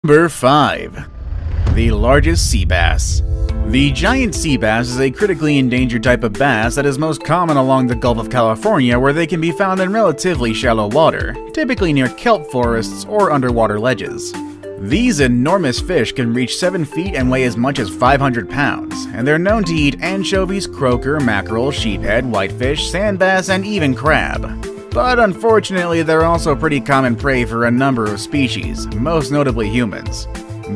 Number 5. The largest sea bass. The giant sea bass is a critically endangered type of bass that is most common along the Gulf of California, where they can be found in relatively shallow water, typically near kelp forests or underwater ledges. These enormous fish can reach 7 feet and weigh as much as 500 pounds, and they're known to eat anchovies, croaker, mackerel, sheephead, whitefish, sand bass, and even crab. But unfortunately, they're also pretty common prey for a number of species, most notably humans.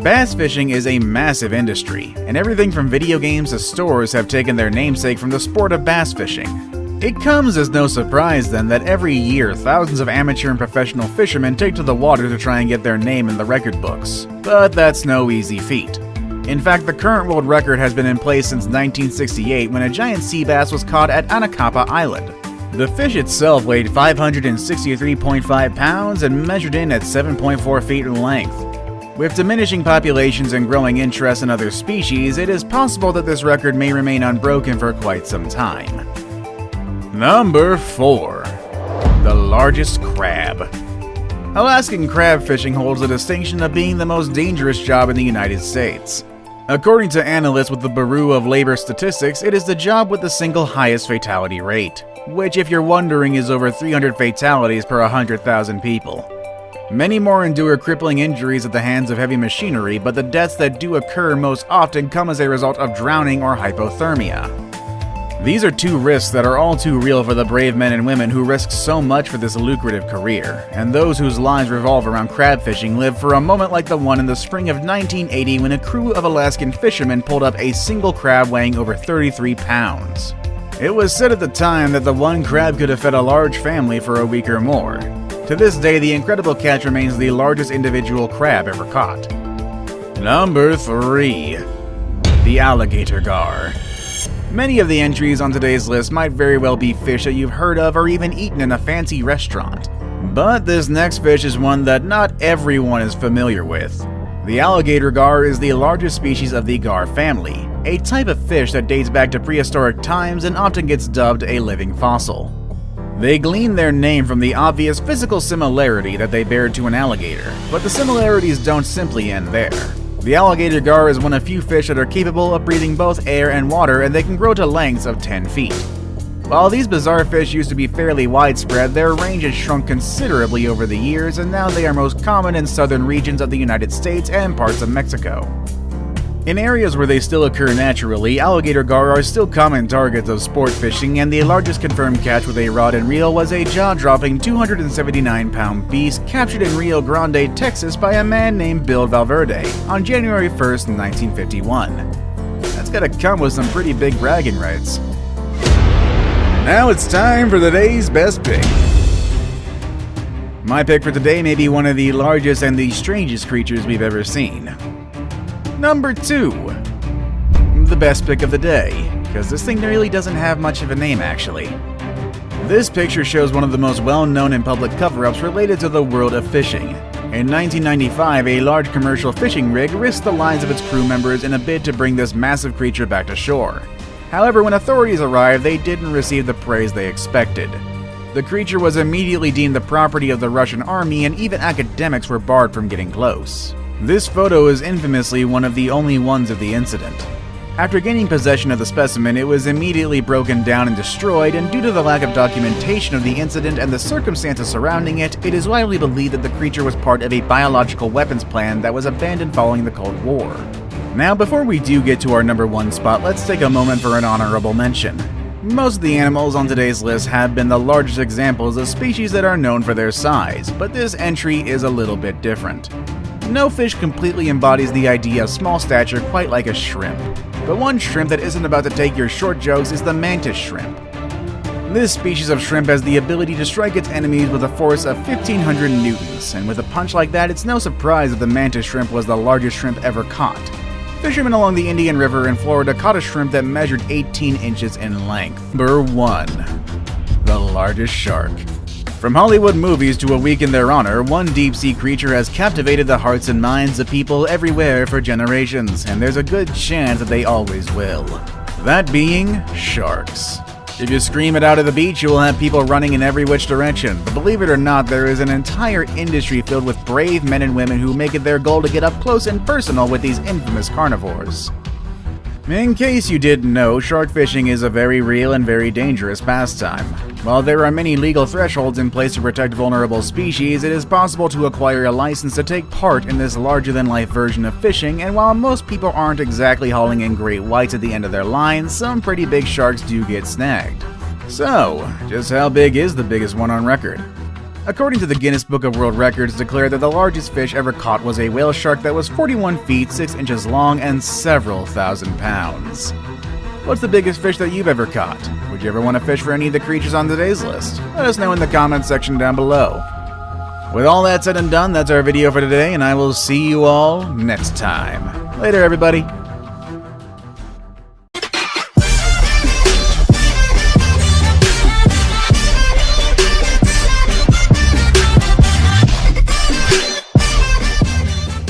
Bass fishing is a massive industry, and everything from video games to stores have taken their namesake from the sport of bass fishing. It comes as no surprise then that every year thousands of amateur and professional fishermen take to the water to try and get their name in the record books. But that's no easy feat. In fact, the current world record has been in place since 1968 when a giant sea bass was caught at Anacapa Island. The fish itself weighed 563.5 pounds and measured in at 7.4 feet in length. With diminishing populations and growing interest in other species, it is possible that this record may remain unbroken for quite some time. Number 4. The largest crab. Alaskan crab fishing holds the distinction of being the most dangerous job in the United States. According to analysts with the Bureau of Labor Statistics, it is the job with the single highest fatality rate, which, if you're wondering, is over 300 fatalities per 100,000 people. Many more endure crippling injuries at the hands of heavy machinery, but the deaths that do occur most often come as a result of drowning or hypothermia. These are two risks that are all too real for the brave men and women who risk so much for this lucrative career, and those whose lives revolve around crab fishing live for a moment like the one in the spring of 1980 when a crew of Alaskan fishermen pulled up a single crab weighing over 33 pounds. It was said at the time that the one crab could have fed a large family for a week or more. To this day, the incredible catch remains the largest individual crab ever caught. Number 3. The alligator gar. Many of the entries on today's list might very well be fish that you've heard of or even eaten in a fancy restaurant. But this next fish is one that not everyone is familiar with. The alligator gar is the largest species of the gar family, a type of fish that dates back to prehistoric times and often gets dubbed a living fossil. They glean their name from the obvious physical similarity that they bear to an alligator, but the similarities don't simply end there. The alligator gar is one of few fish that are capable of breathing both air and water, and they can grow to lengths of 10 feet. While these bizarre fish used to be fairly widespread, their range has shrunk considerably over the years, and now they are most common in southern regions of the United States and parts of Mexico. In areas where they still occur naturally, alligator gar are still common targets of sport fishing, and the largest confirmed catch with a rod and reel was a jaw-dropping 279-pound beast captured in Rio Grande, Texas by a man named Bill Valverde on January 1st, 1951. That's gotta come with some pretty big bragging rights. Now it's time for the day's best pick. My pick for today may be one of the largest and the strangest creatures we've ever seen. Number 2. The best pick of the day, because this thing really doesn't have much of a name actually. This picture shows one of the most well-known and public cover-ups related to the world of fishing. In 1995, a large commercial fishing rig risked the lives of its crew members in a bid to bring this massive creature back to shore. However, when authorities arrived, they didn't receive the praise they expected. The creature was immediately deemed the property of the Russian army, and even academics were barred from getting close. This photo is infamously one of the only ones of the incident. After gaining possession of the specimen, it was immediately broken down and destroyed, and due to the lack of documentation of the incident and the circumstances surrounding it, it is widely believed that the creature was part of a biological weapons plan that was abandoned following the Cold War. Now, before we do get to our number 1 spot, let's take a moment for an honorable mention. Most of the animals on today's list have been the largest examples of species that are known for their size, but this entry is a little bit different. No fish completely embodies the idea of small stature quite like a shrimp, but one shrimp that isn't about to take your short jokes is the mantis shrimp. This species of shrimp has the ability to strike its enemies with a force of 1,500 newtons, and with a punch like that, it's no surprise that the mantis shrimp was the largest shrimp ever caught. Fishermen along the Indian River in Florida caught a shrimp that measured 18 inches in length. Number 1. The largest shark. From Hollywood movies to A Week in Their Honor, one deep-sea creature has captivated the hearts and minds of people everywhere for generations, and there's a good chance that they always will. That being sharks. If you scream it out at the beach, you will have people running in every which direction. But believe it or not, there is an entire industry filled with brave men and women who make it their goal to get up close and personal with these infamous carnivores. In case you didn't know, shark fishing is a very real and very dangerous pastime. While there are many legal thresholds in place to protect vulnerable species, it is possible to acquire a license to take part in this larger-than-life version of fishing, and while most people aren't exactly hauling in great whites at the end of their line, some pretty big sharks do get snagged. So, just how big is the biggest one on record? According to the Guinness Book of World Records, declared that the largest fish ever caught was a whale shark that was 41 feet 6 inches long and several thousand pounds. What's the biggest fish that you've ever caught? Would you ever want to fish for any of the creatures on today's list? Let us know in the comments section down below. With all that said and done, that's our video for today, and I will see you all next time. Later, everybody.